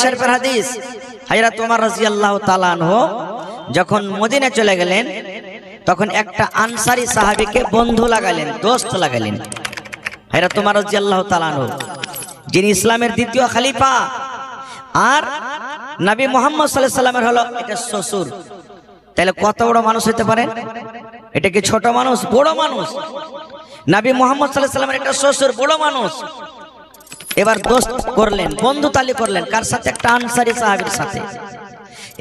শরীফের হাদিস, হযরত ওমর রাদিয়াল্লাহু তাআলা আনহু যখন মদিনা চলে গেলেন তখন একটা আনসারী সাহাবীকে বন্ধু লাগালেন, দোস্ত লাগালেন। হযরত ওমর রাদিয়াল্লাহু তাআলা আনহু যিনি ইসলামের দ্বিতীয় খলিফা আর নবী মুহাম্মদ সাল্লাল্লাহু আলাইহি সাল্লামের হলো এটা শ্বশুর। তাহলে কত বড় মানুষ হতে পারেন? এটা কি ছোট মানুষ? বড় মানুষ। নবী মুহাম্মদ সাল্লাল্লাহু আলাইহি সাল্লামের এটা শ্বশুর, বড় মানুষ। এবার দোস্ত করলেন, বন্ধু তালি করলেন কার সাথে? একটা আনসারী সাহাবীর সাথে।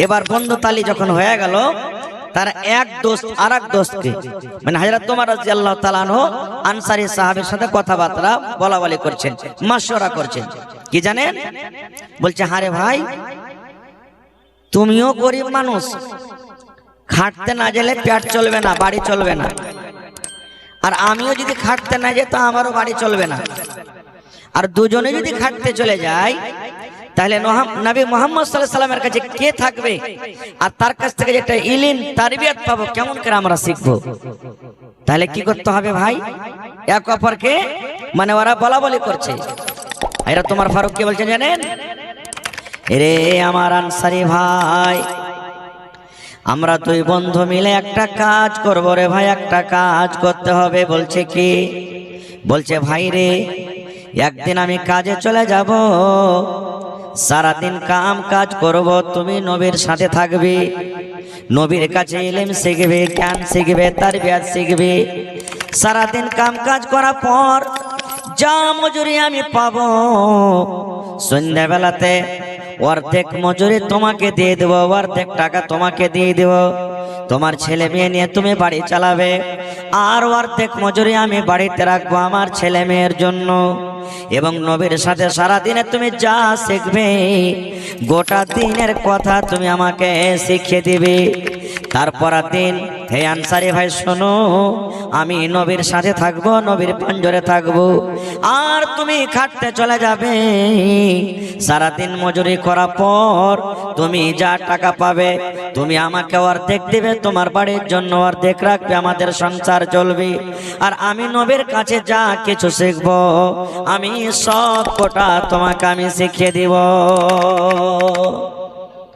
এবার বন্ধু তালি যখন হয়ে গেল, তার এক দোস্ত আরেক দোস্তকে মানে হযরত ওমর রাদিয়াল্লাহু তাআলা আনহু আনসারী সাহাবীর সাথে কথাবার্তা বলাবলি করছেন, মাশওয়ারা করছেন। কি জানেন? বলছে, হারে ভাই, তুমিও গরিব মানুষ, খাটতে না গেলে পেট চলবে না, বাড়ি চলবে না। আর আমিও যদি খাটতে না যাই তো আমারও বাড়ি চলবে না। আর দুজনে যদি খাটতে চলে যায় তাহলে নবী মুহাম্মদ সাল্লাল্লাহু আলাইহি সাল্লামের কাছে কে থাকবে? আর তার কাছ থেকে যেটা ইলম তারবিয়ত পাবো কেমন করে আমরা শিখবো? তাহলে কি করতে হবে ভাই? এক অপরকে মানে ওরা বলাবলি করছে। এরা তোমার ফারুক কে বলছে জানেন? রে আমার আনসারী ভাই, আমরা দুই বন্ধু মিলে একটা কাজ করবো রে ভাই, একটা কাজ করতে হবে। বলছে কি? বলছে ভাই রে, একদিন আমি কাজে চলে যাব, সারাদিন কাজ করব, তুমি নবীর সাথে থাকবে, নবীর কাছে ইলম শিখবে, জ্ঞান শিখবে, তারবিয়ত শিখবে। সারাদিন কাজ করার পর যা মজুরি আমি পাবো, সন্ধ্যাবেলাতে অর্ধেক মজুরি তোমাকে দিয়ে দেবো, অর্ধেক টাকা তোমাকে দিয়ে দেবো। তোমার ছেলে মেয়ে নিয়ে তুমি বাড়ি চালাবে, আর অর্ধেক মজুরি আমি বাড়িতে রাখবো আমার ছেলে মেয়ের জন্য। এবং নবীর সাথে সারাদিনে তুমি যা শিখবে, গোটা দিনের কথা তুমি আমাকে শিখিয়ে দিবে। তারপর দিন, হে আনসারী ভাই শোনো, আমি নবীর সাথে থাকবো, নবীর পাঞ্জরে থাকবো, আর তুমি খাটতে চলে যাবে। সারাদিন মজুরি করার পর তুমি যা টাকা পাবে তুমি আমাকে অর্ধেক দিবে, তোমার বাড়ির জন্য অর্ধেক রাখবে, আমাদের সংসার চলবে। আর আমি নবীর কাছে যা কিছু শিখবো আমি সব কোটা তোমাকে আমি শিখিয়ে দিব।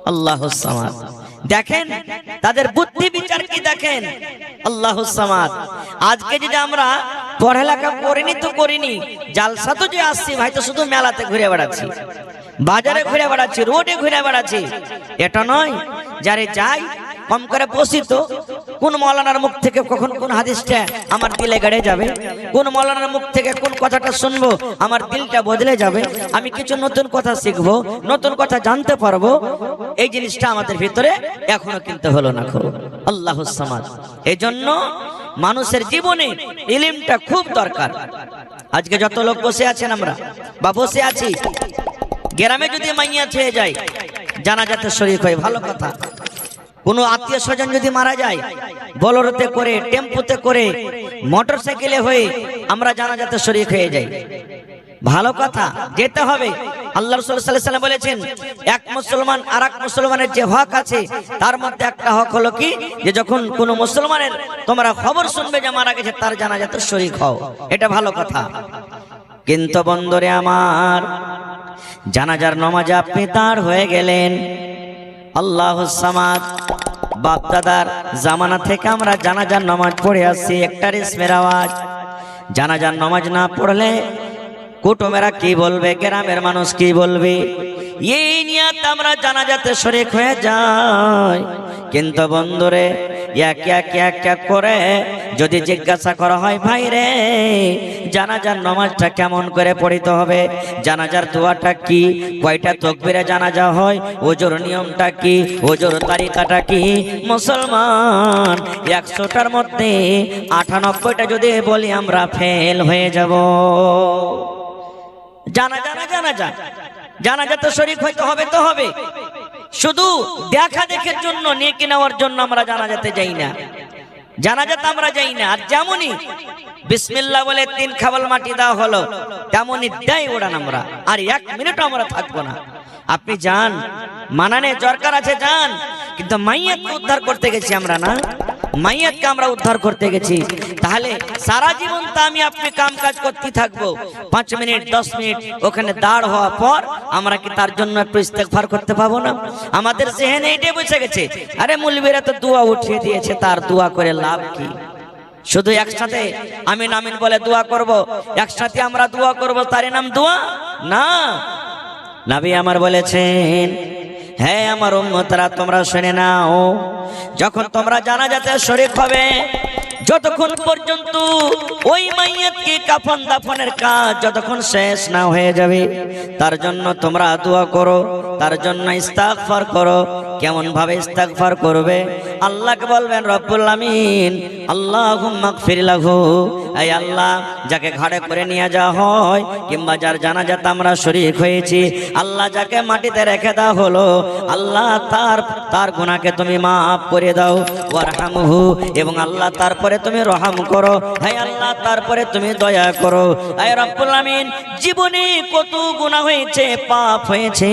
আল্লাহুস সামাদ। দেখেন তাদের বুদ্ধি বিচার কি, দেখেন আল্লাহুস সামাদ। আজকে যদি আমরা পড়ালেখা করিনি তো করিনি, জালসা তো যে আসছি ভাই, তো শুধু মেলাতে ঘুরে বেড়াচ্ছি, বাজারে ঘুরে বেড়াচ্ছি, রোডে ঘুরে বেড়াচ্ছি, এটা নয়। যারে যাই কম করে বসি তো কোন মৌলানার মুখ থেকে কখন কোন হাদিসটা আমার দিলে গড়ে যাবে, কোন মৌলানার মুখ থেকে কোন কথাটা শুনবো আমার দিলটা বদলে যাবে, আমি কিছু নতুন কথা শিখবো, নতুন কথা জানতে পারবো। এই জিনিসটা আমাদের ভিতরে এখনো কিন্তু হলো না। খুব আল্লাহুস সামাদ। এই জন্য মানুষের জীবনে ইলমটা খুব দরকার। আজকে যত লোক বসে আছেন আমরা বা বসে আছি, গ্রামে যদি মাইয়া ছেয়ে যায় জানাজাতে শরীক হয়, ভালো কথা। কোনো আত্মীয় স্বজন যদি মারা যায়, বোলেরোতে করে, টেম্পুতে করে, মোটর সাইকেলে হয়ে আমরা জানাজাতে শরীক হয়ে যাই, ভালো কথা, যেতে হবে। আল্লাহ রাসূল সাল্লাল্লাহু আলাইহি ওয়াসাল্লাম বলেছেন, এক মুসলমান আর এক মুসলমানের যে হক আছে তার মধ্যে একটা হক হলো কি, যে যখন কোনো মুসলমানের তোমরা খবর শুনবে যে মারা গেছে, তার জানাজাতে শরীক হও, এটা ভালো কথা। কিন্তু বন্ধুরে আমার, জানাজার নামাজে আপনি দাঁড় হয়ে গেলেন, আল্লাহুস সামাদ। বাপ দাদার জামানা থেকে আমরা জানাজার নামাজ পড়ে আসছি, একটা রেশমের আওয়াজ। জানাজার নামাজ না পড়লে কুটুমেরা কি বলবে, গ্রামের মানুষ কি বলবে, এই নিয়ত আমরা জানাজাতে শরীক হয়ে যাই। কিন্তু বন্ধুরে, এক এক এক এক করে যদি জিজ্ঞাসা করা হয়, ভাই রে জানাজার নামাজটা কেমন করে পড়িতে হবে, জানাজার দোয়াটা কি, কয়টা তাকবীরে জানাজা হয়, ওজোর নিয়মটা কি, ওজোর তারিকাটা কি, মুসলমান 100টার মধ্যে 98টা যদি বলি আমরা ফেল হয়ে যাব। জানাজাতে শরীক হইতে হবে তো হবে, শুধু দেখা দেখের জন্য, নেকি নেওয়ার জন্য আমরা জানাজাতে যাই না, জানাজাতে আমরা যাই না। আর যেমনই বিসমিল্লাহ বলে 3 খাবল মাটি দেওয়া হলো, তেমনই দেয় ওড়ান আমরা, আর 1 মিনিট আমরা থাকবো না। আপনি যান, মানানে দরকার আছে যান, কিন্তু মাইয়াতকে উদ্ধার করতে গেছি আমরা না, মাইয়াতকে আমরা উদ্ধার করতে গেছি, তাহলে সারা জীবন তা আমি আপনি কাম কাজ করতে থাকবো, 5 মিনিট 10 মিনিট ওখানে দাঁড় হওয়ার পর আমরা কি তার জন্য একটু ইস্তেগফার করতে পাবো না? আমাদের জেহেনে এটাই বসে গেছে, আরে মুলবিরা তো দোয়া উঠিয়ে দিয়েছে, তার দোয়া করে লাভ কি? শুধু একসাথে আমিন আমিন বলে দোয়া করব, একসাথে আমরা দোয়া করব, তার নাম দোয়া না। নবী আমার বলেছেন, হ্যাঁ আমার উম্মতরা তোমরা শুনে নাও, যখন তোমরা জানাজাতে শরীক হবে, যতক্ষণ পর্যন্ত ওই মাইয়াতকে কাফন দাফনের কাজ যতক্ষণ শেষ না হয়ে যাবে, তার জন্য তোমরা দোয়া করো, তার জন্য ইস্তেগফার করো। কেমন ভাবে ইস্তেগফার করবে? আল্লাহকে বলবেন, রব্বুল আমিন আল্লাহুম্মা গফির লাহু, এই আল্লাহ যাকে ঘাড়ে করে নিয়ে যাওয়া হয় কিংবা যার জানাজাতে আমরা শরীক হয়েছি, আল্লাহ যাকে মাটিতে রেখে দেওয়া হলো, আল্লাহ তার গুনাহকে তুমি মাফ করে দাও, ওয়ারহামহু, এবং আল্লাহ তারপরে তুমি রহম করো, হে আল্লাহ তারপরে তুমি দয়া করো। হে রব্বুল আমিন, জীবনে কত গুনাহ হয়েছে, পাপ হয়েছে,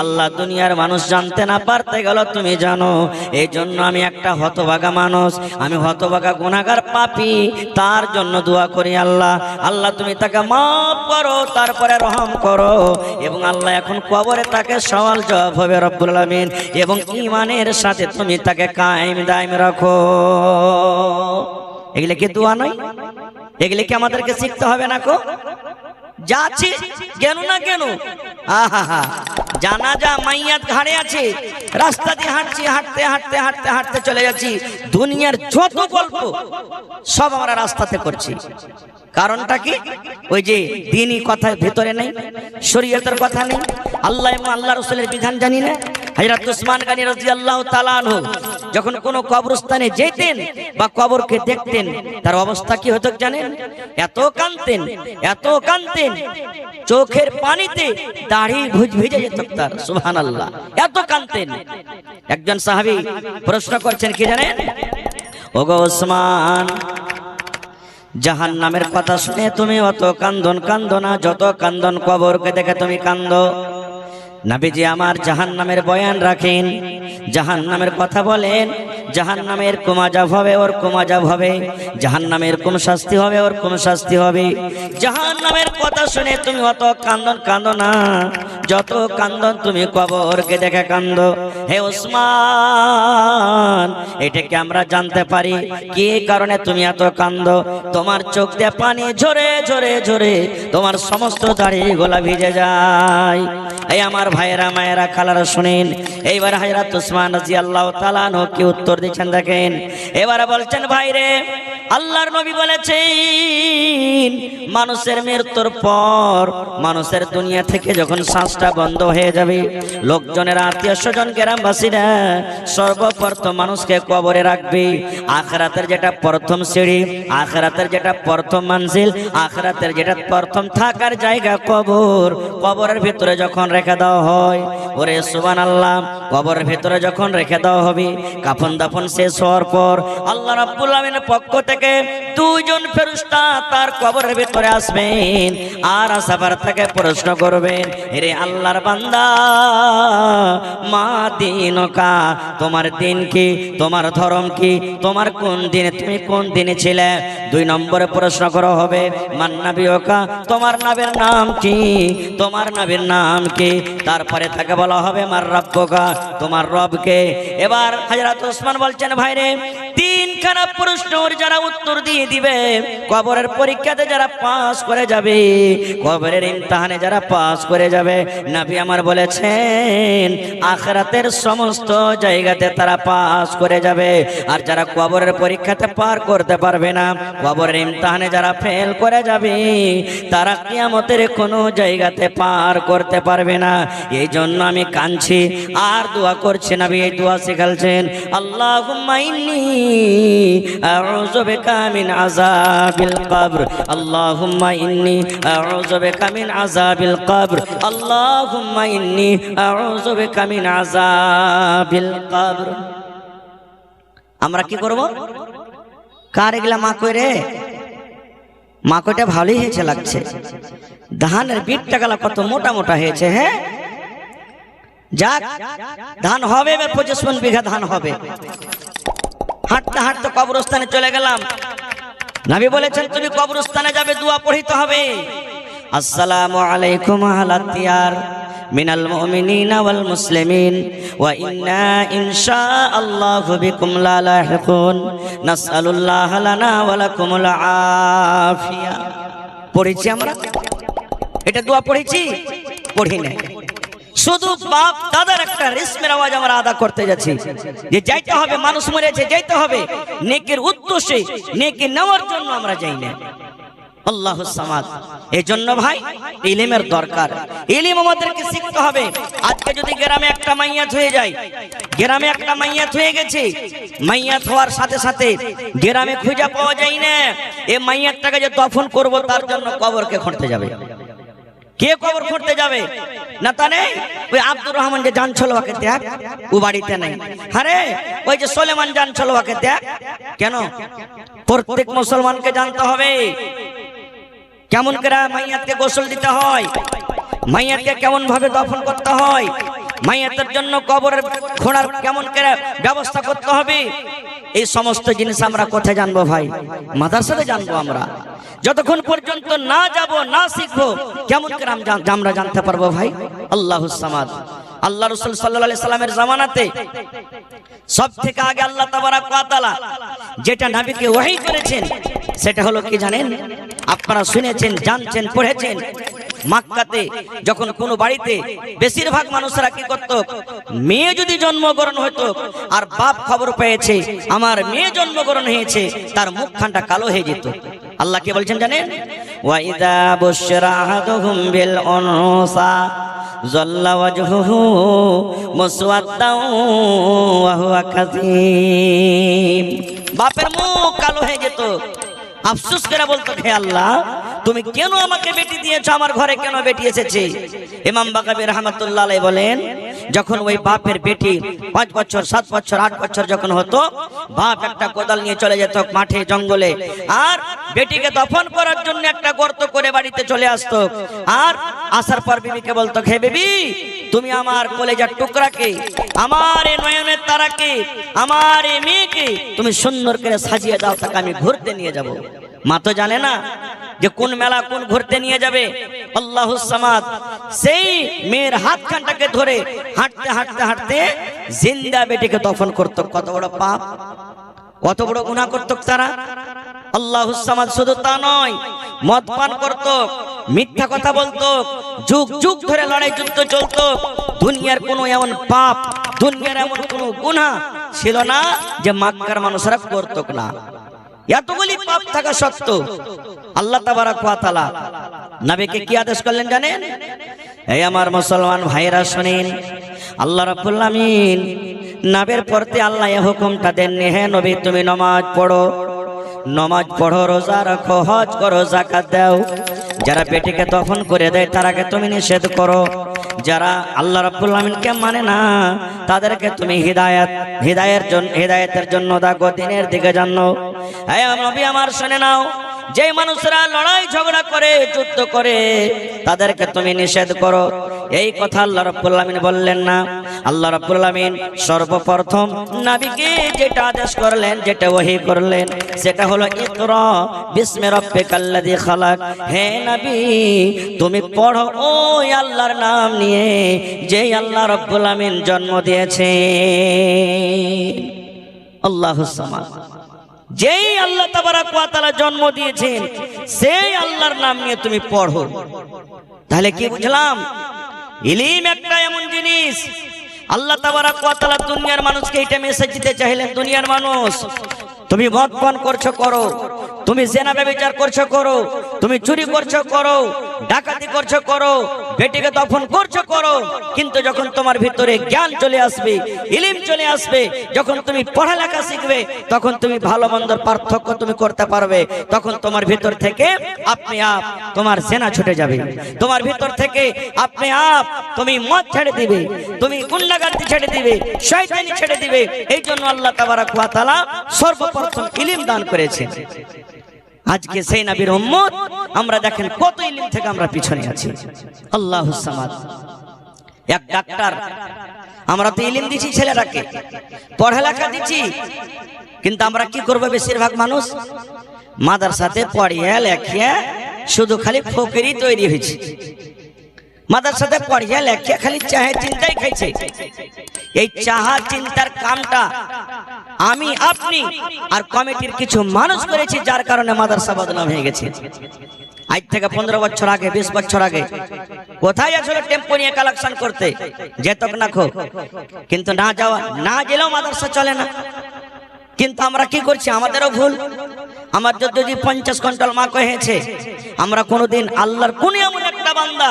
আল্লাহ দুনিয়ার মানুষ জানতে না পারতে গেল তুমি জানো। এই জন্য আমি একটা হতভাগা মানুষ, আমি হতভাগা গুনাহগার পাপী, তার জন্য দোয়া করি, আল্লাহ আল্লাহ তুমি তাকে মাফ করো, তারপরে রহম করো। এবং আল্লাহ এখন কবরে তাকে সওয়াল জবাব হবে রব্বুল আমিন, এবং ঈমানের সাথে তুমি তাকে কায়েম দায়েম রাখো। এগুলো কি দোয়া নয়? এগুলো কি আমাদেরকে শিখতে হবে না? কো যাচ্ছি কেন না কেন, আহা জানাজা মাইয়াত ঘাড়ে আছে, রাস্তা দিয়ে হাঁটছি, হাঁটতে হাঁটতে হাঁটতে হাঁটতে চলে যাচ্ছি, দুনিয়ার যত গল্প সব আমরা রাস্তাতে করছি। কারণটা কি? ওই যে দ্বীনি কথা ভেতরে নেই, শরীয়তের কথা নেই, আল্লাহ এবং আল্লাহ রাসূলের বিধান জানি না। হযরত উসমান গনি রাদিয়াল্লাহু তাআলা আনহু যখন কোন কবরস্থানে যেতেন বা কবরকে দেখতেন, তার অবস্থা কি হতো জানেন? এত কাঁদতেন, এত কাঁদতেন, চোখের পানিতে দাড়ি ভিজে যেত তার, সুবহানাল্লাহ, এত কাঁদতেন। একজন সাহাবী প্রশ্ন করছেন, কি জানেন? ওগো উসমান, জাহান্নামের কথা শুনে তুমি অত কান্দো না, যত কান্দন কবরকে দেখে তুমি কান্দো। নবীজি আমার জাহান্নামের বয়ান রাখেন, জাহান্নামের কথা বলেন, জাহান্নামের কোন আযাব হবে, ওর কোন আযাব হবে, জাহান্নামের কোন শাস্তি হবে, ওর কোন শাস্তি হবে। জাহান্নামের কথা শুনে তুমি অত কান্দো না, যত কান্দন তুমি কবরকে দেখে কান্দো। হে উসমান, এটাকে আমরা জানতে পারি কি কারণে তুমি এত কান্দো। তোমার চোখ দিয়ে পানি ঝরে ঝরে ঝরে তোমার সমস্ত দাড়ি গোলা ভিজে যায়। এই আমার ভাইয়েরা মায়েরা খালারা শুনেন, এইবার হযরত উসমান রাদিয়াল্লাহু তাআলা আনহু কি উত্তর দিচ্ছেন দেখেন। এবারে বলছেন, ভাইরে, আল্লাহর নবী বলেছেন, মানুষের মৃত্যুর পর, মানুষের দুনিয়া থেকে যখন শ্বাসটা বন্ধ হয়ে যাবে, লোকজনের আত্মীয় স্বজন গ্রামবাসীরা সর্বপ্রথম মানুষকে কবরে রাখবে। আখিরাতের যেটা প্রথম সিঁড়ি, আখিরাতের যেটা প্রথম মঞ্জিল, আখিরাতের যেটা প্রথম থাকার জায়গা কবর, কবরের ভিতরে যখন রেখে দেওয়া হয়, ওরে সুবহানাল্লাহ, কবরের ভিতরে যখন রেখে দেওয়া হবে, কাফন দাফন শেষ হওয়ার পর আল্লাহ রাব্বুল আমিনের পক্ষ থেকে দুইজন ফেরেশতা তার কবরের ভিতরে আসবেন, আর আসাবার থেকে প্রশ্ন করবেন, হে আল্লাহর বান্দা, মা দিনকা, তোমার দিন কি, তোমার ধর্ম কি, তোমার কোন দিনে, তুমি কোন দিনে ছিলে। 2 নম্বরে প্রশ্ন করা হবে, মান নাবিয়কা, তোমার নবীর নাম কি, তোমার নবীর নাম কি। তারপরে তাকে বলা হবে, মার রাব্বুকা, তোমার রবকে। এবার হযরত ওসমান বলছেন, ভাইরে, 3খানা প্রশ্নের যারা উত্তর দিয়ে দিবে, কবরের পরীক্ষাতে যারা পাস করে যাবে, কবরের ইমতিহানে যারা পাস করে যাবে, নবী আমার বলেছেন আখিরাতের সমস্ত জায়গাতে তারা পাস করে যাবে। আর যারা কবরের পরীক্ষাতে পার করতে পারবে না, কবরের ইমতিহানে যারা ফেল করে যাবে, তারা কিয়ামতের কোনো জায়গাতে পার করতে পারবে না। এই জন্য আমি কাঁদছি আর দোয়া করছি। নবী এই দোয়া শিখালছেন, আল্লাহুম্মা ইন্নী আউযু বিকা মিন আযাবিল কবর, আল্লাহুম্মা ইন্নী আউযু বিকা মিন আযাবিল কবর, আল্লাহুম্মা ইন্নী আউযু বিকা মিন আযাবিল কবর। আমরা কি করব? কার এগুলা মা কই রে? মা কইটা ভালোই হয়েছে লাগছে, ধানের বিটটা গেলা কত মোটা মোটা হয়েছে। হ্যাঁ, যাক, ধান হবে, 25 মণ বিঘা ধান হবে। হাঁটতে হাঁটতে কবরস্থানে চলে গেলাম। নবী বলেছেন তুমি কবরস্থানে যাবে, দোয়া পড়তে হবে। আসসালামু আলাইকুম আহলাদ দিয়ার মিনাল মুমিনিনা ওয়াল মুসলিমিন ওয়া ইন্না ইনশাআল্লাহু বিকুম লা লাহিকুন নাসআলুল্লাহ লানা ওয়া লাকুমুল আফিয়া। পড়েছি আমরা, এটা দোয়া পড়েছি, পড়ি না। শুধু বাপ দাদার একটা রিসমের আওয়াজ আমরা আদা করতে যাচ্ছি যে যাইতে হবে, মানুষ মরেছে যাইতে হবে, নেকির উদ্দেশ্যে নেকি নেওয়ার জন্য আমরা যাই না। আল্লাহুস সামাদ। এই জন্য ভাই ইলমের দরকার, ইলম আমাদেরকে শিখতে হবে। আজকে যদি গ্রামে একটা মাইয়াত হয়ে যায়, গ্রামে একটা মাইয়াত হয়ে গেছে, মাইয়াত হওয়ার সাথে সাথে গ্রামে খুঁজে পাওয়া যায় না, এই মাইয়াতটাকে যে দফন করব তার জন্য কবরকে খুঁড়তে যাবে। কে কবর খুঁড়তে যাবে? না তা নেই, ওই আব্দুর রহমান যে জান ছিল ওকে দেখ, ও বাড়িতে নেই। আরে ওই যে সুলেমান জান ছিল ওকে দেখ। কেন? প্রত্যেক মুসলমানকে জানতে হবে কেমন করে মাইয়াতকে গোসল দিতে হয়, মাইয়াতকে কেমন ভাবে দফন করতে হয়, মাইয়াতের জন্য কবরের খোঁড়ার কেমন করে ব্যবস্থা করতে হবে। এই সমস্ত জিনিস আমরা কোথায় জানবো ভাই? মাদ্রাসাতে জানবো। আমরা যতক্ষণ পর্যন্ত না যাব, না শিখবো, কেমন করে আমরা জানতে পারবো ভাই? আল্লাহুস সামাদ। আল্লাহ রাসূল সাল্লাল্লাহু আলাইহি সাল্লামের জামানাতে সব থেকে আগে আল্লাহ তাবারাক ওয়া তাআলা যেটা নবীকে ওহী করেছেন সেটা হলো কি জানেন? আপনারা শুনেছেন, জানছেন, পড়েছেন। মক্কাতে যখন কোনো বাড়িতে বেশিরভাগ মানুষরা কি করত, মেয়ে যদি জন্মগ্রহণ হতো আর বাপ খবর পেয়েছে আমার মেয়ে জন্মগ্রহণ হয়েছে, তার মুখখানটা কালো হয়ে যেত। আল্লাহ কি বলছেন জানেন? ওয়া ইযা বুশরা আহাদুহুম বিল উনসা যাল্লা ওয়াজহুহু মুসওয়াদ্দান ওয়া হুয়া কাযীম। বাপের মুখ কালো হয়ে যেত, আফসোস করে বলতো, হে আল্লাহ তুমি কেন আমাকে বেটি দিয়েছো, আমার ঘরে কেন বেটি এসেছে? ইমাম বাকাবী রাহমাতুল্লাহ আলাইহি বলেন, যখন ওই বাপের বেটি 5 বছর 7 বছর 8 বছর যখন হতো, বাপ একটা কোদাল নিয়ে চলে যেত মাঠে জঙ্গলে, আর বেটিকে দফন করার জন্য একটা গর্ত করে বাড়িতে চলে আসতো। আর আসার পর বিবিকে বলতো, হে বিবি তুমি আমার কলেজার টুকরাকে, আমার এই নয়নের তারাকে, আমার এই মেয়েকে তুমি সুন্দর করে সাজিয়ে দাও, তাকে আমি ঘুরতে নিয়ে যাব। মা তো জানে না যে কোন মেলা কোন ঘুরতে নিয়ে যাবে। আল্লাহুস সামাদ সেই মেয়ের হাতখানটাকে ধরে হাঁটতে হাঁটতে হাঁটতে জিন্দা বেটিকে দফন করত। কত বড় পাপ, কত বড় গুনাহ করত তারা। আল্লাহুস সামাদ শুধু তা নয়, মদ পান করত, মিথ্যা কথা বলতো, যুগ যুগ ধরে লড়াই যুদ্ধ চলতো। দুনিয়ার কোনো এমন পাপ, দুনিয়ার এমন কোনো গুনাহ ছিল না যে মক্কার মানুষরা করত না। এতগুলি পাপ থাকা সত্ত্বেও আল্লাহ তাবারাক ওয়া তাআলা নবীকে কি আদেশ করলেন জানেন? এই আমার মুসলমান ভাইরা শুনেন, আল্লাহ রাব্বুল আলামিন নবীর প্রতি আল্লাহ এই হুকুমটা দেননি, হে নবী তুমি নামাজ পড়ো, নামাজ পড়ো, রোজা রাখো, হজ করো, যাকাত দাও। যারা বেটিকে দফন করে দেয় তারাকে তুমি নিষেধ করো। যারা আল্লাহ রাব্বুল আলামিনকে মানে না তাদেরকে তুমি হিদায়াতের জন্য ডাকো, দ্বীনের দিকে জানো। হে নবী আমার শুনে নাও, যে মানুষরা লড়াই ঝগড়া করে, যুদ্ধ করে, তাদেরকে তুমি নিষেধ করো। এই কথা আল্লাহ রাব্বুল আলামিন বললেন না। আল্লাহ রাব্বুল আলামিন সর্বপ্রথম নবীকে যেটা আদেশ করলেন, যেটা ওহী করলেন, সেটা হলো ইকরা বিসমি রাব্বিকাল্লাযী খালাক। হে নবী তুমি পড়ো ওই আল্লাহর নাম নিয়ে যে আল্লাহ রাব্বুল আলামিন জন্ম দিয়েছে। আল্লাহুস সামাদ, যেই আল্লাহ তাবারাক ওয়া তাআলা জন্ম দিয়েছেন সেই আল্লাহর নাম নিয়ে তুমি পড়ো। তাহলে কি বুঝলাম? ইলম একটা এমন জিনিস, আল্লাহ তাবারাক ওয়া তাআলা দুনিয়ার মানুষকে এটা মেসেজ দিতে চাইলেন, দুনিয়ার মানুষ তুমি মদ পান করছো করো, তুমি জেনা ব্যভিচার করছো করো, তুমি চুরি করছো করো, ডাকাতি করছো করো, বেটিকে দফন করছো করো, কিন্তু যখন তোমার ভিতরে জ্ঞান চলে আসবে, ইলম চলে আসবে, যখন তুমি পড়ালেখা শিখবে, তখন তুমি ভালো মন্দর পার্থক্য তুমি করতে পারবে। তখন তোমার ভিতর থেকে আপনি আপ তোমার জেনা ছুটে যাবে, তোমার ভিতর থেকে আপনি আপ তুমি মদ ছেড়ে দিবে, তুমি গুন্ডাগার্দি ছেড়ে দিবে, শয়তানি ছেড়ে দিবে। এই জন্য আল্লাহ তাবারাক ওয়া তাআলা সর্বপ্রথম ইলম দান করেছেন। আজকে সেই নবীর উম্মত আমরা দেখেন কত ইলম থেকে আমরা পিছনে আছি। আল্লাহুস সামাদ। এক ডাক্তার আমরা তো ইলম দিচ্ছি ছেলেটাকে, পড়ালেখা দিচ্ছি, কিন্তু আমরা কি করবো? বেশিরভাগ মানুষ মাদ্রাসাতে পড়িয়ে লেখিয়া শুধু খালি ফকিরি তৈরি হয়েছে। মাদ্রাসাতে পড়িয়ে লেখিয়া খালি চাহে চিন্তাই খাইছে। এই চাহা চিন্তার কামটা আমি, আপনি আর কমিটির কিছু মানুষ করেছি, যার কারণে মাদ্রাসা বদনাম হয়ে গেছে। আজ থেকে 15 বছর আগে, 20 বছর আগে কোথায় আসলে টেম্পো নিয়ে কালেকশন করতে যেত না খো, কিন্তু না যাওয়া না গেলেও মাদ্রাসা চলে না। কিন্তু আমরা কি করছি? আমাদেরও ভুল। আমার যদি 50 কুইন্টাল মা হয়েছে, আমরা কোনোদিন আল্লাহর কোন এমন একটা বান্দা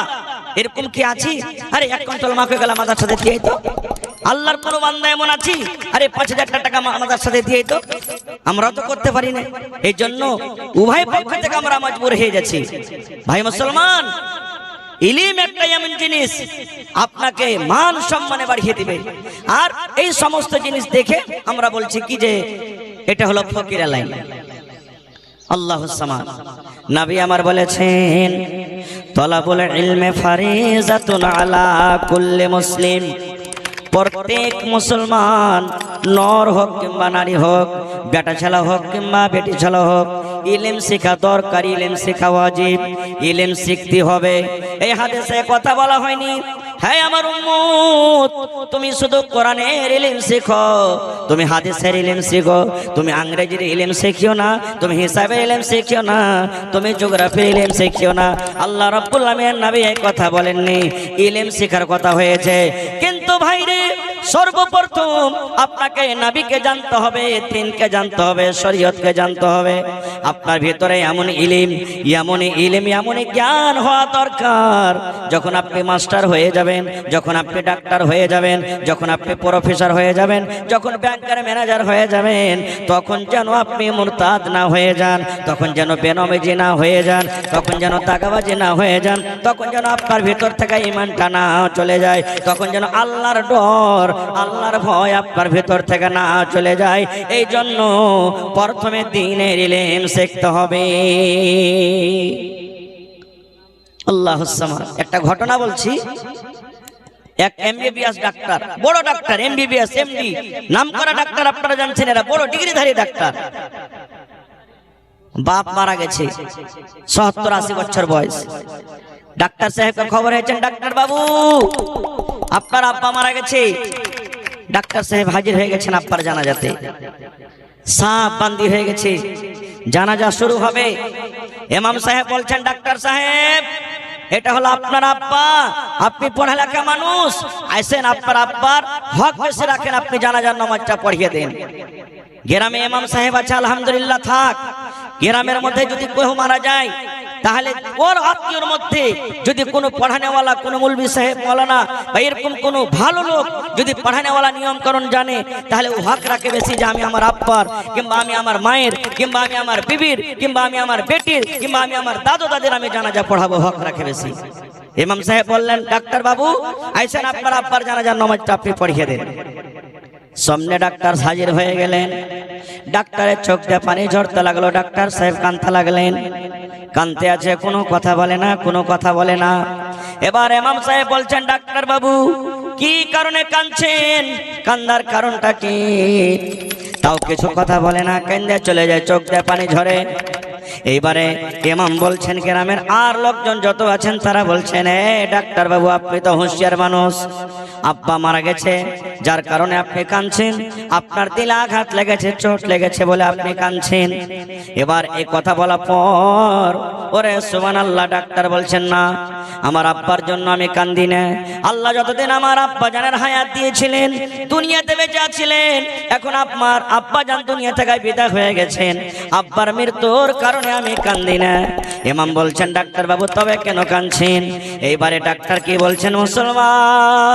এরকম কি আছি আরে 1 কুইন্টাল মা গেলাম মাদ্রাসাতে দিয়ে তো? আল্লাহর কোন বান্দা এমন আছি আরে 5000 টাকা মাদ্রাসাতে দিয়ে তো? আমরা তো করতে পারি না। এই জন্য উভয় পক্ষ থেকে আমরা মজবুর হয়ে যাচ্ছি। ভাই মুসলমান, ইলম একটা এমন জিনিস আপনাকে মান সম্মানে বাড়িয়ে দিবে। আর এই সমস্ত জিনিস দেখে আমরা বলছি কি যে এটা হলো ফকিরা লাইন। আল্লাহুস সামাদ। নবী আমার বলেছেন, তলাবুল ইলমে ফারিজাতুন আলা কুল্লি মুসলিম। প্রত্যেক মুসলমান, নর হোক কিংবা নারী হোক, বেটা ছেলে হোক কিংবা বেটি ছেলে হোক, ইলম শেখা দরকার, ইলম শেখা ওয়াজিব, ইলম শিখতে হবে। এই হাদিসে কথা বলা হয়নি হ্যাঁ আমার উম্মত তুমি শুধু কোরআনের ইলম শেখো, তুমি হাদিসের ইলম শেখো, তুমি ইংরেজির ইলম শিখিও না, তুমি হিসাবের ইলম শিখিও না, তুমি জিওগ্রাফির ইলম শিখিও না। আল্লাহ রাব্বুল আলামিন নবী এই কথা বলেননি, ইলম শেখার কথা হয়েছে। কিন্তু ভাইরে, সর্বপ্রথম আপনাকে নবীকে জানতে হবে, দ্বীনকে জানতে হবে, শরীয়তকে জানতে হবে। আপনার ভিতরে এমন ইলম, এমন জ্ঞান হওয়া দরকার, যখন আপনি মাস্টার হয়ে যাবেন, যখন আপনি ডাক্তার হয়ে যাবেন, যখন আপনি প্রফেসর হয়ে যাবেন, যখন ব্যাংকের ম্যানেজার হয়ে যাবেন, তখন যেন আপনি মুরতাদ না হয়ে যান, তখন যেন বেনামাজি না হয়ে যান, তখন যেন দাগাবাজি না হয়ে যান, তখন যেন আপনার ভিতর থেকে ঈমানটা না চলে যায়, তখন যেন আল্লাহর ডর, আল্লাহর ভয় আপনার ভিতর থেকে না চলে যায়। এই জন্য প্রথমে দ্বীনের ইলম শিখতে হবে। আল্লাহুস সামাদ। একটা ঘটনা বলছি। এক এমবিবিএস ডাক্তার, বড় ডাক্তার, এমবিবিএস এমডি নামকরা ডাক্তার, আপনারা জানছেন, এরা বড় ডিগ্রিধারী ডাক্তার। বাপ মারা গেছে, 70-80 বছর বয়স। ডাক্তার সাহেবকে খবর হয়েছেন, ডাক্তার বাবু আপনার আব্বা মারা গেছে। ডাক্তার সাহেব হাজির হয়ে গেছেন আব্বার জানাজাতে। সাপ বান্দি হয়ে গেছে, জানাজা শুরু হবে। ইমাম সাহেব বলছেন, ডাক্তার সাহেব এটা হলো আপনার আব্বা, আপনি পড়ালেখা মানুষ, আইসেন আপনার আব্বার হক বেশি রাখেন, আপনি জানাজার নামাজটা পড়িয়ে দেন। গ্রামে ইমাম সাহেব আছে, আলহামদুলিল্লাহ থাক। গ্রামের মধ্যে যদি কেউ মারা যায়, তাহলে ওর আত্মীয়র মধ্যে যদি কোনো পড়ানেওয়ালা, কোনো মৌলভী সাহেব, মৌলানা বা এরকম কোনো ভালো লোক যদি পড়ানেওয়ালা নিয়মকরণ জানে, তাহলে ও হক রাখে বেশি যে আমি আমার আব্বার, কিংবা আমি আমার মায়ের, কিংবা আমি আমার বিবির, কিংবা আমি আমার বেটির, কিংবা আমি আমার দাদু দাদির আমি জানাজা পড়াবো, হক রাখে বেশি। ইমাম সাহেব বললেন, ডাক্তার বাবু আইসেন আপনার আব্বার জানাজার নামাজটা আপনি পড়িয়ে দেন। সামনে ডাক্তার হাজির হয়ে গেলেন। ডাক্তারের চোখ দিয়ে পানি ঝরতে লাগলো। ডাক্তার সাহেব কাঁদতে লাগলেন, কাঁদতে আছে, কোনো কথা বলে না, কোনো কথা বলে না। এবার ইমাম সাহেব বলছেন, ডাক্তার বাবু কি কারণে কাঁদছেন, কান্দার কারণটা কি? তাও কিছু কথা বলে না, কান্দে চলে যায়, চোখ দিয়ে পানি ঝরে। এইবারে ইমাম বলছেন, গ্রামের আর লোকজন যত আছেন তারা বলছেন, ডাক্তার বাবু আপনি তো হুঁশিয়ার মানুষ, আব্বা মারা গেছে যার কারণে আপনি কাঁদছেন, আপনার দিলে আঘাত লেগেছে, চোট লেগেছে বলে আপনি কাঁদছেন। এবার এই কথা বলা পর ওরে সুবহানাল্লাহ, ডাক্তার বলছেন, না আমার আব্বার জন্য আমি কান্দি না। আল্লাহ যতদিন আমার আব্বা জানের হায়াত দিয়েছিলেন, দুনিয়াতে বেঁচে আছিলেন, এখন আপনার আব্বা জান দুনিয়া থেকে বিদায় হয়ে গেছেন, আব্বার মৃত্যুর কারণে আমি কান্দি না। ইমাম বলছেন, ডাক্তার বাবু তবে কেন কাঁদছেন? এইবারে ডাক্তার কি বলছেন, মুসলমান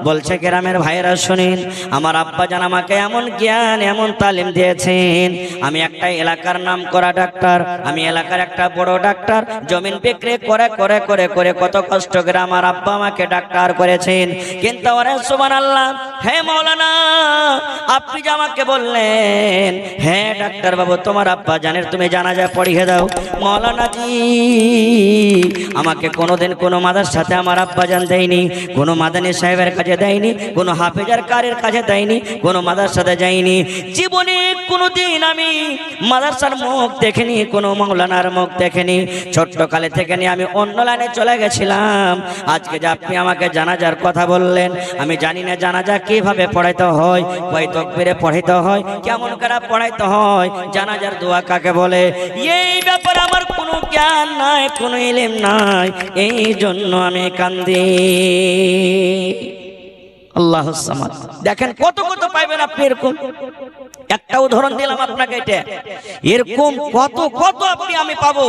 বলছে, গ্রামের ভাইয়েরা শুনেন, আমার আব্বা জান আমাকে এমন জ্ঞান, এমন তালিম দিয়েছেন, আমি একটা এলাকার নাম করা ডাক্তার, আমি এলাকার একটা বড় ডাক্তার, জমিন বিক্রি করে করে করে করে কত কষ্ট করে আমার আব্বা আমাকে ডাক্তার করেছেন। কিন্তু ওরে সুবহানাল্লাহ, হে মাওলানা আপনি যে আমাকে বললেন, হ্যাঁ ডাক্তার বাবু তোমার আব্বা জানের তুমি জানাজা পড়িয়ে দাও। মাওলানা জি আমাকে কোনোদিন কোনো মাদার সাথে আমার আব্বা জান দেয়নি, কোনো মাদানী সাহেবের কাছে দেয়নি, কোনো হাফেজার কারের কাছে দেয়নি, কোনো মাদ্রাসাতে যায়নি। জীবনে কোনোদিন আমি মাদ্রাসার মুখ দেখিনি, কোনো মাওলানার মুখ দেখিনি। ছোট্টকালে থেকে নিয়ে আমি অন্য লাইনে চলে গেছিলাম। আজকে যে আপনি আমাকে জানাজার কথা বললেন, আমি জানি না জানাজা কিভাবে পড়াইতে হয়, কয় তাকবীরে পড়াইতে হয়, কেমন করে পড়াইতে হয়, জানাজার দোয়া কাকে বলে, এই ব্যাপারে আমার কোনো জ্ঞান নাই, কোনো ইলম নাই। এই জন্য আমি কান্দি। আল্লাহুস সামাদ। দেখেন কত কত পাইবেন আপনি এরকম। একটা উদাহরণ দিলাম আপনাকে, এটা এরকম কত কত আপনি আমি পাবো।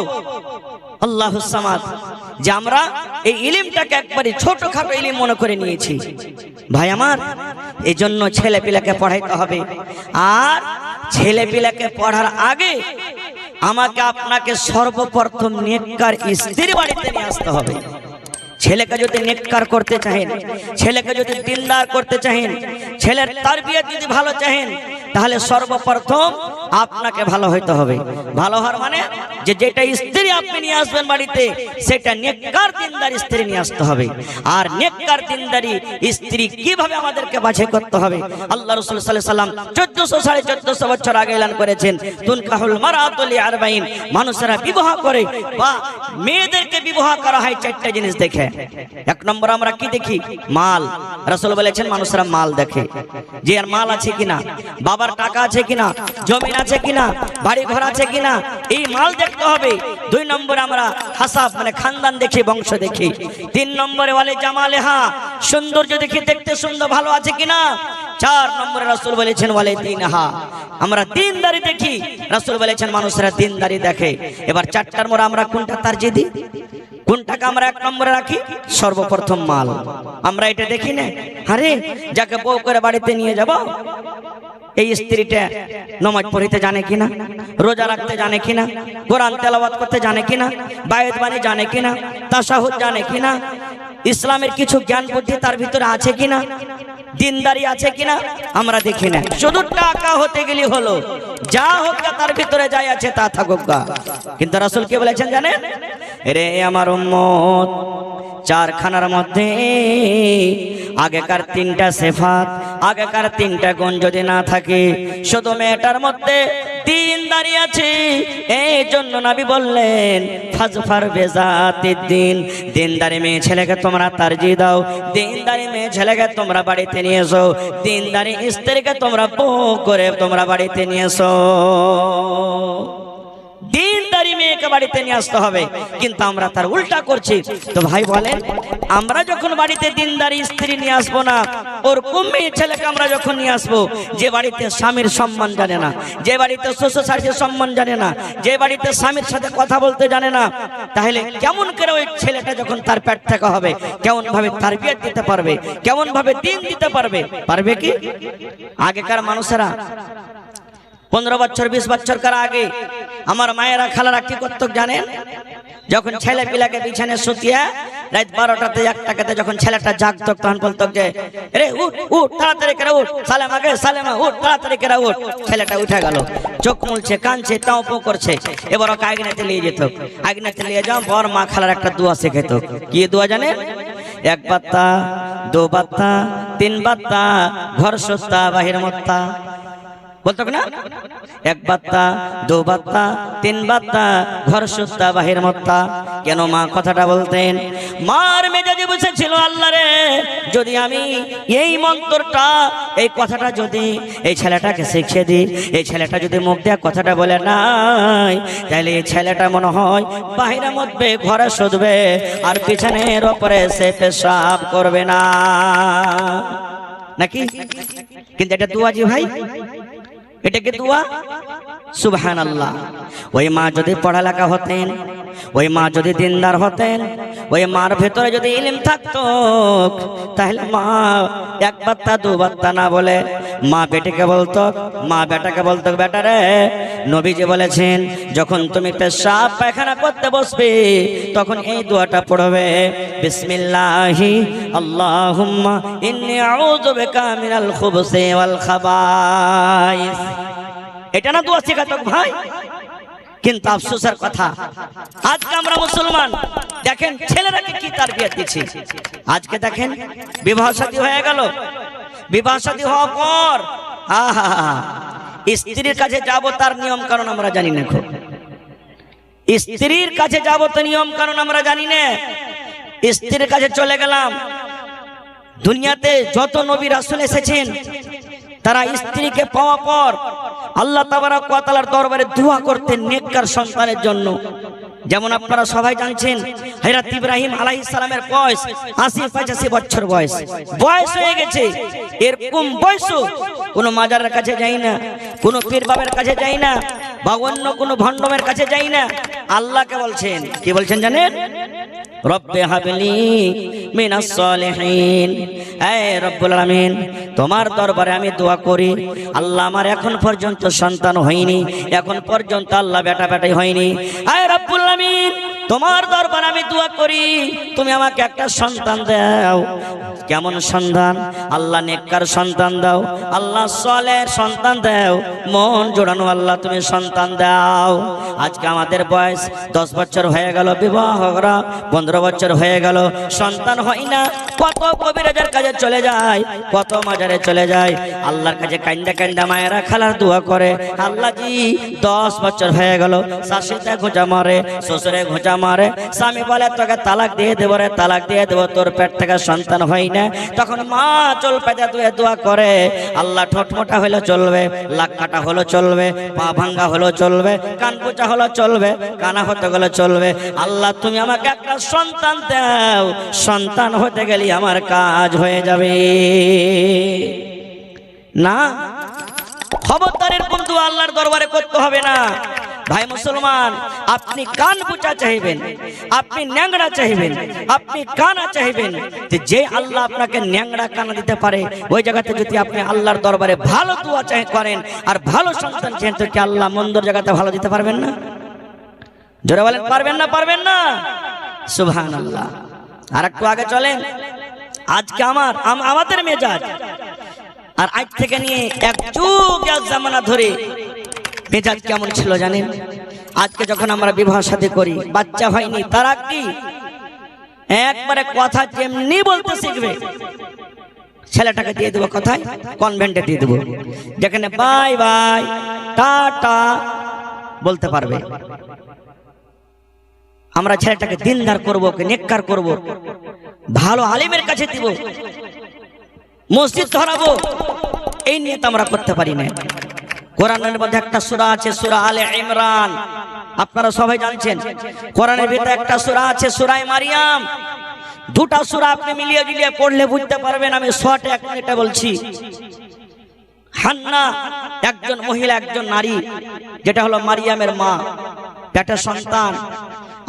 আল্লাহুস সামাদ। যে আমরা এই ইলমটাকে একবারে ছোটখাটো ইলম মনে করে নিয়েছি। ভাই আমার, এই জন্য ছেলে পিলাকে পড়াইতে হবে। আর ছেলে পিলাকে পড়ার আগে আমাকে আপনাকে সর্বপ্রথম নেককার স্ত্রী বাড়িতে নিয়ে আসতে হবে। ছেলেকে যদি নেককার করতে চাহেন, ছেলেকে যদি দিনদার করতে চাহেন, ছেলের তারবিয়ত যদি ভালো চাহেন, তাহলে সর্বপ্রথম আপনাকে ভালো হইতে হবে। ভালো হওয়ার মানে যে যেটা স্ত্রী আপনি নিয়ে আসবেন বাড়িতে, সেটা নেককার দিনদার স্ত্রী নিয়ে আসতে হবে। আর নেককার দিনদারি স্ত্রী কিভাবে আমাদেরকে বাছাই করতে হবে, আল্লাহ রাসূল সাল্লাল্লাহু আলাইহি ওয়াসাল্লাম 1400-1450 বছর আগে এলান করেছেন, তুনকাহুল মারআতু লিআরবাইন। মানুষেরা বিবাহ করে বা মেয়েদেরকে বিবাহ করা হয় চারটা জিনিস দেখে। এক নম্বর আমরা কি দেখি? মাল। রাসূল বলেছেন মানুষেরা মাল দেখে, যে আর মাল আছে কিনা, বাবার টাকা আছে কিনা, জমি আছে কিনা, বাড়ি ঘর আছে কিনা, এই মাল দেখতে হবে। দুই নম্বরে আমরা হাসাব মানে খানদান দেখি, বংশ দেখি। তিন নম্বরে ওয়ালে জামালেহা, সৌন্দর্য দেখি, দেখতে সুন্দর ভালো আছে কিনা। চার নম্বরে রাসূল বলেছেন ওয়ালে দীনহা, আমরা দিনদারি দেখি। রাসূল বলেছেন মানুষেরা দিনদারি দেখে। এবার চারটার মোড় আমরা কোনটা তারজিহ দিই, কোনটাকে আমরা এক নম্বরে রাখি? সর্বপ্রথম মাল। আমরা এটা দেখি না, আরে যাকে বউ করে বাড়িতে নিয়ে যাব, এই স্ত্রীটা নামাজ পড়তে জানে কিনা, রোজা রাখতে জানে কিনা, কোরআন তেলাওয়াত করতে জানে কিনা, বায়াত বাণী জানে কিনা, তাশাহুদ জানে কিনা, ইসলামের কিছু জ্ঞান বুদ্ধি তার ভিতরে আছে কিনা, দিনদারি আছে কিনা, আমরা দেখি না। শুধু টাকা হতে গেলে হলো, যা হোক তার ভিতরে যাই আছে তা থাকুক। কিন্তু রাসূল কি বলেছেন জানেন? রে আমার উম্মত, চারখানার মধ্যে আগেকার তিনটা সিফাত, আগেকার তিনটা গুণ যদি না থাকে, শুধু মেয়েটার মধ্যে দিনদারি আছে। এই জন্য নবী বললেন ফাজফার বেজাতিদ দিন, দিনদারি মেয়ে ছেলেকে তোমরা তারজিহ দাও, দিনদারি মেয়ে ছেলেকে তোমরা বাড়িতে নিয়ে এসো, দিনদারি স্ত্রীকে তোমরা বউ করে তোমরা বাড়িতে নিয়ে এসো। দিনদারি মেয়েকে বাড়িতে নিয়ে আসতে হবে, কিন্তু আমরা তার উল্টা করছি। তো ভাই বলেন, আমরা যখন বাড়িতে দিনদারি স্ত্রী নিয়ে আসবো না, ওর মেয়ে ছেলেকে আমরা যখন নিয়ে আসবো, যে বাড়িতে স্বামীর সম্মান জানে না, যে বাড়িতে শ্বশুর শাশুড়ির সম্মান জানে না, যে বাড়িতে স্বামীর সাথে কথা বলতে জানে না, তাহলে কেমন করে ওই ছেলেটা যখন তার পেট থেকে হবে, কেমন ভাবে তারবিয়ত দিতে পারবে, কেমন ভাবে দিন দিতে পারবে? পারবে কি? আগেকার মানুষেরা 15 বছর 20 বছর কার আগে আমার মায়েরা খালারা কি করতো জানেন? যখন ছেলে পিলাকে বিছানে শুতিয়ে রাত 12টাতে 1টাতে যখন ছেলেটা জাগতো, তখন বলতো যে রে উঠ উঠ, তাড়াতাড়ি করে উঠ, সালেমাকে সালেমা উঠ, তাড়াতাড়ি করে উঠ। ছেলেটা উঠে গেল, চোখ মুলছে, কাঁদছে, তাও পো করছে। এবার ওকে আগুনেতে নিয়ে যেত। আগুনেতে নিয়ে যাও, বর মা খালার একটা দোয়া শেখাতো। কি দোয়া জানেন? 1 বাত্তা 2 বাত্তা 3 বাত্তা ঘর সস্তা বাহির মত্তা। বলতো না? 1 বাত্তা 2 বাত্তা 3 বাত্তা ঘর সস্তা বাহির মত্তা। কেন মা কথাটা বলতেন? মার মেজাজে বসেছিল, আল্লাহ রে, যদি আমি এই মন্ত্রটা, এই কথাটা যদি এই ছেলেটাকে শিখিয়ে দিই, এই ছেলেটা যদি মুখ দিয়ে কথাটা বলে নাই, তাহলে এই ছেলেটা মনে হয় বাহিরে মধ্যে ঘরে শুধবে, আর বিছানের ওপরে সে পেশাব করবে না, নাকি? কিন্তু এটা দুয়াজি ভাই, এটা কি দোয়া? সুবহানাল্লাহ। ওই মা যদি পড়ালেখা হতেন, ওই মা যদি দিনদার হতেন, ওই মার ভেতরে যদি ইলম থাকতো, তাহলে মা 1 বাত্তা 2 বাত্তা না বলে মা বেটাকে বলতো, মা বেটাকে বলতো, বেটা রে, নবীজি বলেছেন যখন তুমি পেশাব পায়খানা করতে বসবে, তখন এই দোয়াটা পড়বে, বিসমিল্লাহি আল্লাহুম্মা ইন্নী আউযু বিকা মিনাল খুবুসি ওয়াল খাবাইস। এটা না দোয়া শেখাতো ভাই? কিন্তু আফসোসের কথা, আজকে আমরা মুসলমান দেখেন ছেলেরাকে কি তারবিয়ত দিচ্ছি। আজকে দেখেন বিবাহ শাদী হয়ে গেল, বিবাহ শাদী হওয়ার পর আহা স্ত্রীর কাছে যাব, তার নিয়ম কারণ আমরা জানি না। খুব স্ত্রীর কাছে যাব তো নিয়ম কারণ আমরা জানি না। স্ত্রীর কাছে চলে গেলাম। দুনিয়াতে যত নবী রাসূল এসেছেন তারা স্ত্রীকে পাওয়া পর আল্লাহ তাবারক ওয়া তাআলার দরবারে দোয়া করতেন নেককার সন্তানের জন্য। যেমন আপনারা সবাই জানছেন হযরত ইব্রাহিম আলাইহিস সালামের বয়স ৮০-৮৫ বছর বয়স হয়ে গেছে। এরকম বয়স কোনো মাজারের কাছে যাই না, কোনো পীর বাবার কাছে যাই না, বা অন্য কোনো ভণ্ডমের কাছে যাই না। আল্লাহকে বলছেন, কি বলছেন জানেন? রব্বে হাবলি মিনাস সালিহিন, হে রব্বুল আলামিন তোমার দরবারে আমি দোয়া করি, আল্লাহ আমার এখন পর্যন্ত সন্তান হয়নি, এখন পর্যন্ত আল্লাহ বেটা বেটাই হয়নি। হে রব্বুল আলামিন তোমার দরবারে আমি দোয়া করি তুমি আমাকে একটা সন্তান দাও। কেমন সন্তান? আল্লাহ নেককার সন্তান দাও, আল্লাহ সালেহের সন্তান দাও, মন জোড়ানো আল্লাহ তুমি সন্তান দাও। আজকে আমাদের বয়স 10 বছর হয়ে গেল, বিবাহ করা 15 বছর হয়ে গেল, সন্তান হয় না। কত কবিরাজের কাছে চলে যায়, কত মাজারে চলে যায়, আল্লাহর কাছে কান্দা কান্দা মায়েরা খালার দোয়া করে, আল্লাহ জি 10 বছর হয়ে গেল, শাশুড়িতে ঘোঁচা মারে, শ্বশুরে ঘোঁচা মারে, স্বামী বলে তোকে তালাক দিয়ে দেবো রে, তালাক দিয়ে দেবো, তোর পেট থেকে সন্তান হয় না। তখন মা চল পেতে তুই দোয়া করে, আল্লাহ ঠোঁট মোটা হলে চলবে, লাক কাটা হলো চলবে, পা ভাঙ্গা হলো চলবে, কান কোচা হলো চলবে, কানা হতে গেলে চলবে, আল্লাহ তুমি আমাকে একটা সন্তান দাও, সন্তান হতে গেলে আমার কাজ হয়ে যাবে না। খবরদার এরকম দোয়া আল্লাহর দরবারে করতে হবে না। ভাই মুসলমান, আপনি কান বুঝা চাইবেন, আপনি ন্যাংড়া চাইবেন, আপনি কানা চাইবেন, যে আল্লাহ আপনাকে ন্যাংড়া কানা দিতে পারে, ওই জায়গাতে যদি আপনি আল্লাহর দরবারে ভালো দোয়া চাই করেন আর ভালো সন্তান চান, তো কি আল্লাহ মন্দর জায়গাতে ভালো দিতে পারবেন না? জোরে বলেন পারবেন না? পারবেন না? সুবহানাল্লাহ। আর একটু আগে চলেন। আজকে আমাদের মেজাজ আর আজ থেকে নিয়ে এক যুগ এক জামানা ধরে মেজাজ কেমন ছিল জানেন? আজকে যখন আমরা বিবাহ শাদী করি, বাচ্চা হয়নি, তারা কি একবারে কথা যেমনি বলতে শিখবে, ছেলেটাকে দিয়ে দেবো কোথায়? কনভেন্টে দিয়ে দেবো, যেখানে বাই বাই টাটা বলতে পারবে। আমরা ছেলেটাকে দিনদার করব, নেককার করব, ভালো আলিমের কাছে দিব, মসজিদ ধরাবো, এই নিয়ত আমরা করতে পারি না। কোরআনের মধ্যে একটা সূরা আছে, সূরা আলে ইমরান, আপনারা সবাই জানছেন। কোরআনের ভিতরে একটা সূরা আছে, সূরা মারিয়াম। দুটা সূরা আপনি মিলিয়ে মিলিয়ে পড়লে বুঝতে পারবেন। আমি শর্টে 1 মিনিটে বলছি। হান্না একজন মহিলা, একজন নারী, যেটা হলো মারিয়ামের মা, একটা সন্তান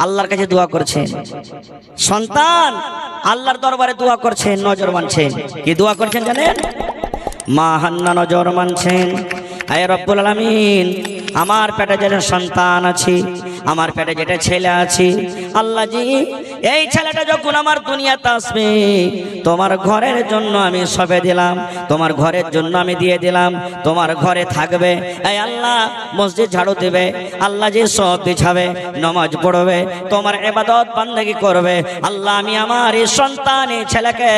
আল্লাহর কাছে দোয়া করছেন, সন্তান আল্লাহর দরবারে দোয়া করছেন, নজর মানছেন। কি দোয়া করছেন জানেন? মা হান্না নজর মানছেন, হে রব্বুল আলামিন আমার পেটে যেটা সন্তান আছে, আমার পেটে যেটা ছেলে আছে, আল্লাহ জি এই ছেলেটা যখন আমার দুনিয়াতে আসবে, তোমার ঘরের জন্য আমি সবে দিলাম, তোমার ঘরের জন্য আমি দিয়ে দিলাম, তোমার ঘরে থাকবে। এই আল্লাহ মসজিদ ঝাড়ু দেবে, আল্লাহ জি সব বিছাবে, নামাজ পড়বে, তোমার ইবাদত বান্দেগি করবে। আল্লাহ আমি আমার এই সন্তান, এই ছেলেকে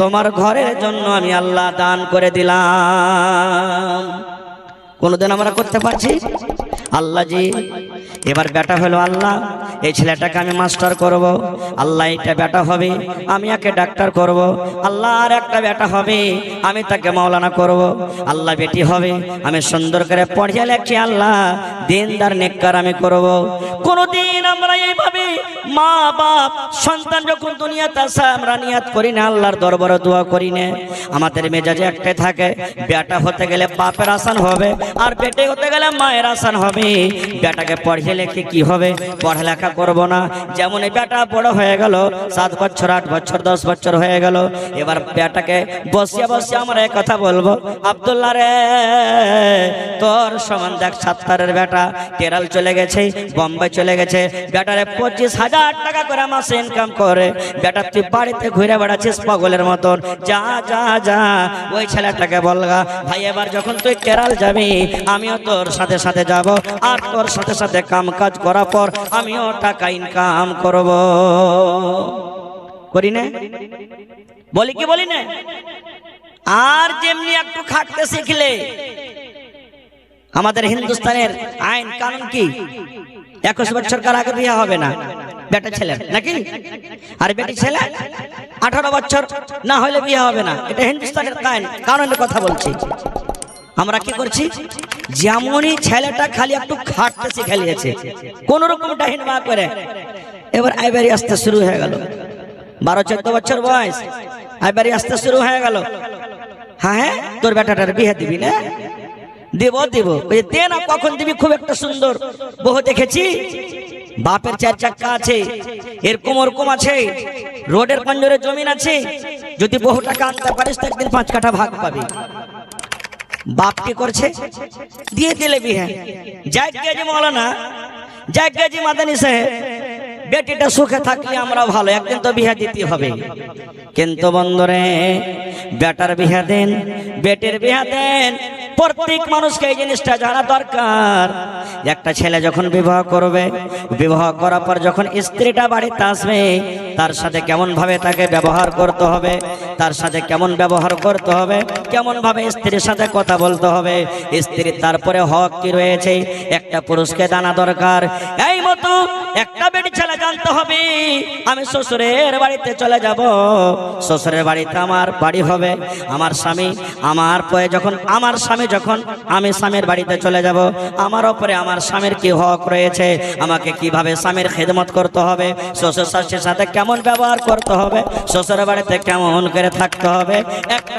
তোমার ঘরের জন্য আমি আল্লাহ দান করে দিলাম। কোনদিন আমরা করতে পারছি? আল্লাহ জি এবার বেটা হলো, আল্লাহ এই ছেলেটাকে আমি মাস্টার করব, আল্লাহ এটা বেটা হবে আমি একে ডাক্তার করব, আল্লাহ আর একটা বেটা হবে আমি তাকে মাওলানা করব, আল্লাহ বেটি হবে আমি সুন্দর করে পড়িয়ে লেখি, আল্লাহ দিনদার নেককার আমি করব। কোনদিন আমরা এইভাবে মা বাপ সন্তান যখন দুনিয়াতে আসে আমরা নিয়াত করি না, আল্লাহর দরবারে দোয়া করি না। আমাদের মেজাজে একটাই থাকে, বেটা হতে গেলে বাপের আসান হবে, আর বেটে হতে গেলে মায়ের আসান হবে। বেটাকে পড়িয়ে লেখে কি হবে? পড়ালেখা করব না। যেমন এই বেটা বড় হয়ে গেল, 7 বছর 8 বছর 10 বছর হয়ে গেল, এবার বেটাকে বসিয়ে বসিয়ে আমরা এই কথা বলবো, আব্দুল্লাহ রে তোর সমান দেখ 7 বেটা কেরাল চলে গেছে, বোম্বে চলে গেছে, বেটারে 25 20,000 টাকা করে মাসে ইনকাম করে, বেটা তুই বাড়িতে ঘুরে বেড়াচ্ছিস পাগলের মতন। যা যা যা ওই ছেলেটাকে বলগা, ভাই এবার যখন তুই কেরাল যাবি আমিও তোর সাথে সাথে যাব, আর তোর সাথে সাথে কাম কাজ করার পর আমিও টাকা ইনকাম করব। করি না? বলি কি বলি না? আর যেমনি একটু খাটতে শিখলে, আমাদের হিন্দুস্তানের আইন কানুন কি 21 বছর কার আগে বিয়ে হবে না বেটা ছেলে, নাকি? আর বেটি ছেলে 18 বছর না হলে বিয়ে হবে না। এটা হিন্দুস্তানের কানুনের কথা বলছি। আমরা কি করছি? যেমনই ছেলেটা খালি একটু খাটতে শিখে নিয়েছে কোন রকম ডাহিন বা করে, এবার আইবারি আসতে শুরু হয়ে গেল। 12-14 বছর বয়স, আইবারি আসতে শুরু হয়ে গেল। হ্যাঁ তোর বেটাটার বিয়ে দিবি না? দেব দেব, দে না, কখন দিবি? খুব একটা সুন্দর বহু দেখেছি, বাপের 4 চাকা আছে, এরকম ওরকম আছে, রোডের পাঞ্জরে জমিন আছে, যদি বহু টাকা আনতে পারিস তো একদিন 5 কাঠা ভাগ পাবি। বাপ কি করছে? দিয়ে দিলে বিয়ে। জায়গাজি মৌলানা, জায়গাজি মাদানী সাহেব, বেটিটা সুখে থাকলে আমরা ভালো, একদিন তো বিয়ে দিতে হবে। কিন্তু বন্ধুরে, বেটার বিয়ে দেন, বেটির বিয়ে দেন, প্রত্যেক মানুষকে এই জিনিসটা জানা দরকার। একটা ছেলে যখন বিবাহ করবে, বিবাহ করার পর যখন স্ত্রীটা বাড়িতে আসবে, তার সাথে কেমন ভাবে তাকে ব্যবহার করতে হবে, তার সাথে কেমন ব্যবহার করতে হবে, কেমন ভাবে স্ত্রীর সাথে কথা বলতে হবে, স্ত্রীর তারপরে হক কি রয়েছে, একটা পুরুষকে জানা দরকার। এই মতো একটা বেটি ছেলে জানতে হবে, আমি শ্বশুরের বাড়িতে চলে যাব, শ্বশুরের বাড়িতে আমার বাড়ি হবে, আমার স্বামী আমার পরে যখন আমার স্বামী যখন আমি স্বামীর বাড়িতে চলে যাব, আমার উপরে আমার স্বামীর কি হক রয়েছে, আমাকে কিভাবে স্বামীর খেদমত করতে হবে, শ্বশুর শাশুড়ির সাথে কেমন ব্যবহার করতে হবে, শ্বশুরের বাড়িতে কেমন করে থাকতে হবে। একটা